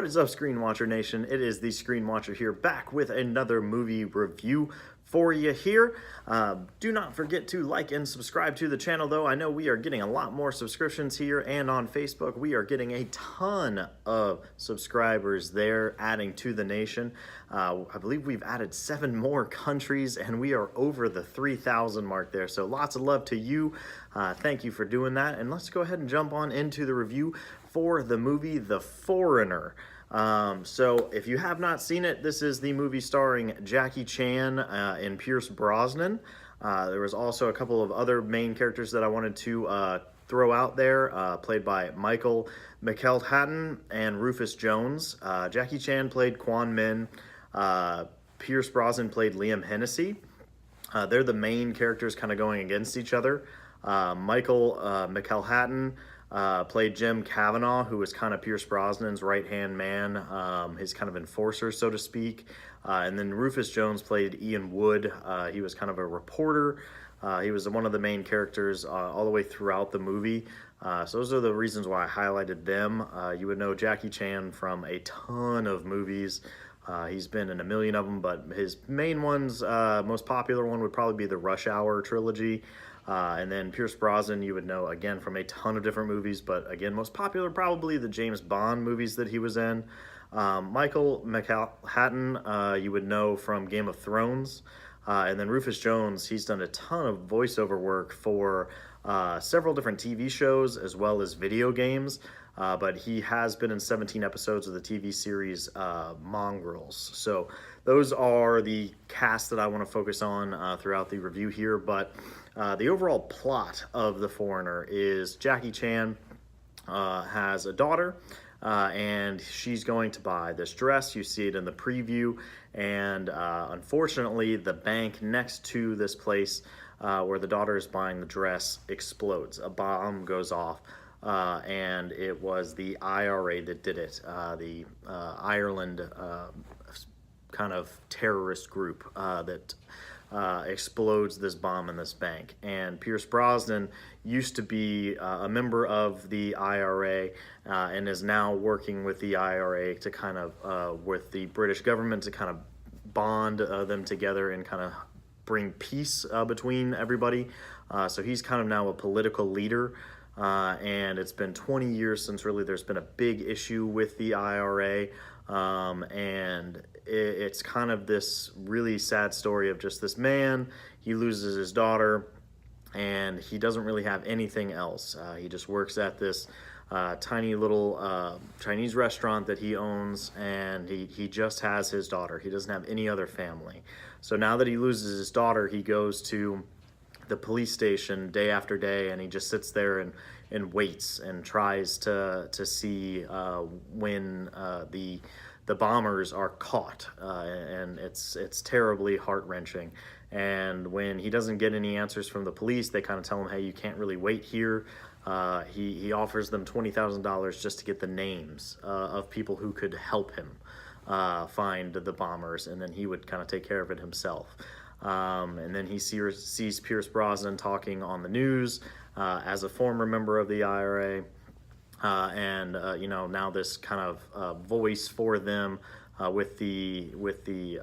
What is up, Screen Watcher Nation? It is the Screen Watcher here, back with another movie review for you here. Do not forget to like and subscribe to the channel, though. I know we are getting a lot more subscriptions here, and on Facebook we are getting a ton of subscribers there, adding to the nation. I believe we've added 7 more countries, and we are over the 3,000 mark there, so lots of love to you. Thank you for doing that, and let's go ahead and jump on into the review for the movie The Foreigner. So if you have not seen it, this is the movie starring Jackie Chan and Pierce Brosnan. There was also a couple of other main characters that I wanted to throw out there, played by Michael McElhatton and Rufus Jones. Jackie Chan played Quan Min. Pierce Brosnan played Liam Hennessy. They're the main characters kind of going against each other. Michael McElhatton played Jim Cavanaugh, who was kind of Pierce Brosnan's right-hand man, his kind of enforcer, so to speak. And then Rufus Jones played Ian Wood. He was kind of a reporter. He was one of the main characters all the way throughout the movie. So those are the reasons why I highlighted them. You would know Jackie Chan from a ton of movies. He's been in a million of them, but his main ones, most popular one would probably be the Rush Hour trilogy. And then Pierce Brosnan, you would know, again, from a ton of different movies, but again, most popular probably the James Bond movies that he was in. Michael McElhatton, you would know from Game of Thrones. And then Rufus Jones, he's done a ton of voiceover work for several different TV shows as well as video games. But he has been in 17 episodes of the TV series Mongrels. So those are the cast that I want to focus on throughout the review here. But the overall plot of The Foreigner is Jackie Chan has a daughter, and she's going to buy this dress. You see it in the preview, and unfortunately the bank next to this place where the daughter is buying the dress explodes. A bomb goes off. And it was the IRA that did it, the Ireland kind of terrorist group that explodes this bomb in this bank. And Pierce Brosnan used to be a member of the IRA and is now working with the IRA to kind of, with the British government, to kind of bond them together and kind of bring peace between everybody. So he's kind of now a political leader. And it's been 20 years since really there's been a big issue with the IRA, and it's kind of this really sad story of just this man. He loses his daughter, and he doesn't really have anything else. He just works at this tiny little Chinese restaurant that he owns, and he just has his daughter. He doesn't have any other family. So now that he loses his daughter, he goes to the police station day after day, and he just sits there and waits and tries to see when the bombers are caught, and it's terribly heart-wrenching. And when he doesn't get any answers from the police, they kind of tell him, hey, you can't really wait here. He offers them $20,000 just to get the names of people who could help him find the bombers, and then he would kind of take care of it himself. And then he sees Pierce Brosnan talking on the news as a former member of the IRA, and you know, now this kind of voice for them with the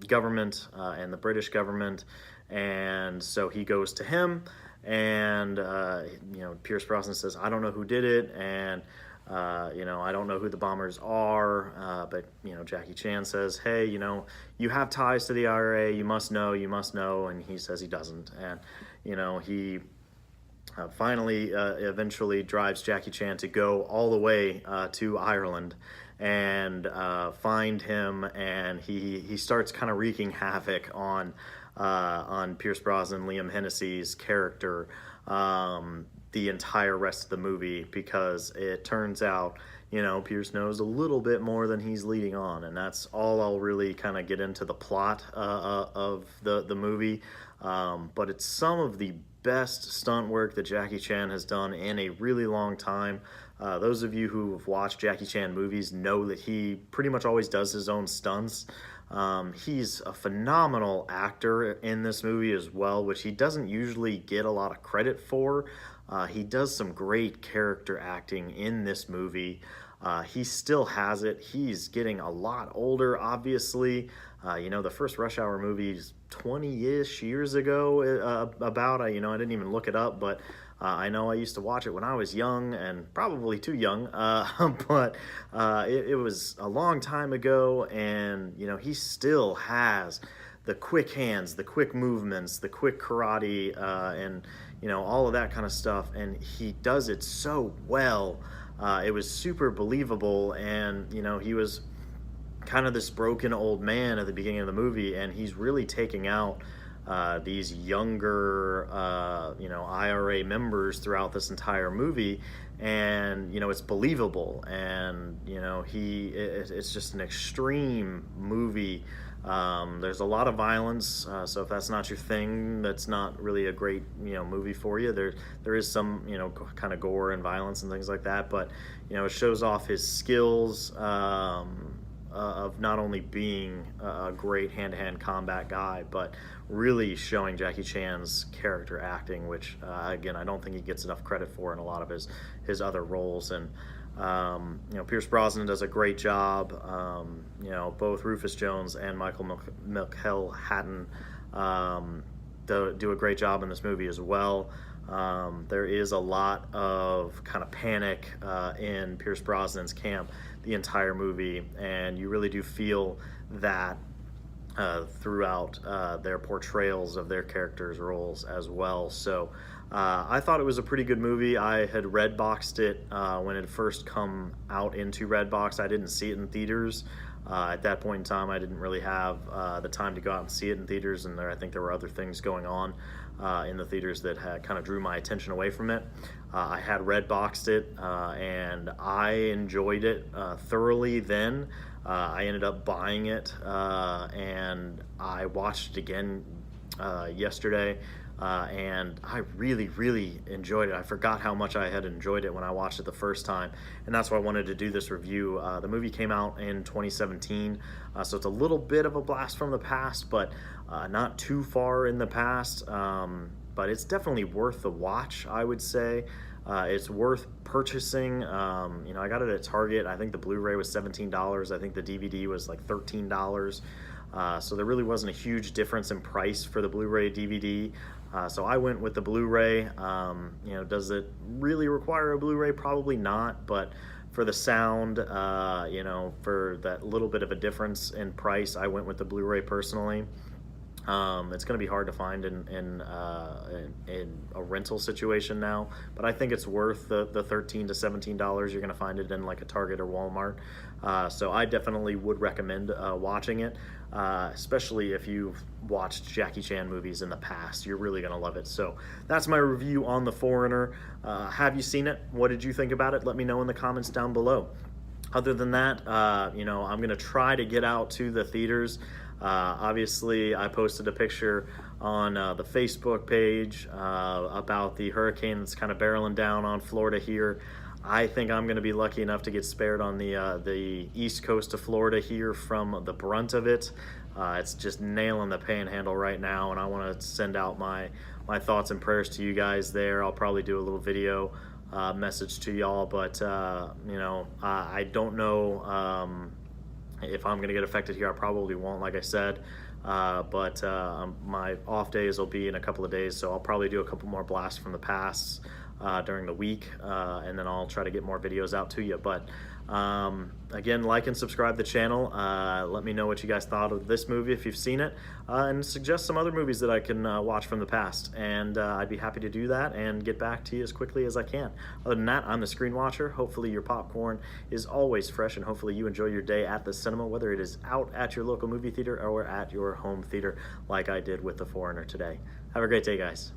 government and the British government. And so he goes to him, and you know, Pierce Brosnan says, I don't know who did it, and you know, I don't know who the bombers are, but, you know, Jackie Chan says, hey, you know, you have ties to the IRA, you must know, and he says he doesn't. And, you know, he finally, eventually drives Jackie Chan to go all the way to Ireland and find him, and he starts kind of wreaking havoc on Pierce Brosnan, Liam Hennessy's character, the entire rest of the movie, because it turns out, you know, Pierce knows a little bit more than he's leading on, and that's all I'll really kind of get into the plot of the movie. But it's some of the best stunt work that Jackie Chan has done in a really long time. Those of you who have watched Jackie Chan movies know that he pretty much always does his own stunts. He's a phenomenal actor in this movie as well, which he doesn't usually get a lot of credit for. He does some great character acting in this movie. He still has it. He's getting a lot older, obviously. You know, the first Rush Hour movie is 20-ish years ago, about. I didn't even look it up, but I know I used to watch it when I was young, and probably too young, but it was a long time ago, and, you know, he still has the quick hands, the quick movements, the quick karate, and, you know, all of that kind of stuff, and he does it so well. It was super believable, and, you know, he was kind of this broken old man at the beginning of the movie, and he's really taking out these younger, you know, IRA members throughout this entire movie, and, you know, it's believable, and, you know, it's just an extreme movie. There's a lot of violence, so if that's not your thing, that's not really a great, you know, movie for you. There is some, you know, kind of gore and violence and things like that, but, you know, it shows off his skills, of not only being a great hand-to-hand combat guy, but really showing Jackie Chan's character acting, which, again, I don't think he gets enough credit for in a lot of his other roles. And you know, Pierce Brosnan does a great job. You know, both Rufus Jones and Michael McElhatton do a great job in this movie as well. There is a lot of kind of panic in Pierce Brosnan's camp the entire movie, and you really do feel that throughout their portrayals of their characters' roles as well. So I thought it was a pretty good movie. I had Redboxed it when it first come out into Redbox. I didn't see it in theaters. At that point in time, I didn't really have the time to go out and see it in theaters, and I think there were other things going on in the theaters that had kind of drew my attention away from it. I had Redboxed it, and I enjoyed it thoroughly then. I ended up buying it, and I watched it again yesterday, and I really, really enjoyed it. I forgot how much I had enjoyed it when I watched it the first time, and that's why I wanted to do this review. The movie came out in 2017, so it's a little bit of a blast from the past, but not too far in the past, but it's definitely worth the watch, I would say. It's worth purchasing. You know, I got it at Target. I think the Blu-ray was $17. I think the DVD was like $13. So there really wasn't a huge difference in price for the Blu-ray DVD. So I went with the Blu-ray. You know, does it really require a Blu-ray? Probably not, but for the sound, you know, for that little bit of a difference in price, I went with the Blu-ray personally. It's going to be hard to find in a rental situation now, but I think it's worth the $13 to $17. You're going to find it in like a Target or Walmart. So I definitely would recommend watching it, especially if you've watched Jackie Chan movies in the past. You're really going to love it. So that's my review on The Foreigner. Have you seen it? What did you think about it? Let me know in the comments down below. Other than that, you know, I'm going to try to get out to the theaters. Obviously, I posted a picture on the Facebook page about the hurricane that's kind of barreling down on Florida here. I think I'm going to be lucky enough to get spared on the east coast of Florida here from the brunt of it. It's just nailing the panhandle right now, and I want to send out my thoughts and prayers to you guys there. I'll probably do a little video message to y'all, but you know, I don't know if I'm going to get affected here. I probably won't, like I said, but my off days will be in a couple of days, so I'll probably do a couple more blasts from the past during the week, and then I'll try to get more videos out to you. But again, like and subscribe to the channel. Let me know what you guys thought of this movie if you've seen it, and suggest some other movies that I can watch from the past, and I'd be happy to do that and get back to you as quickly as I can. Other than that, I'm the Screen Watcher. Hopefully your popcorn is always fresh, and hopefully you enjoy your day at the cinema, whether it is out at your local movie theater or at your home theater like I did with The Foreigner today. Have a great day, guys.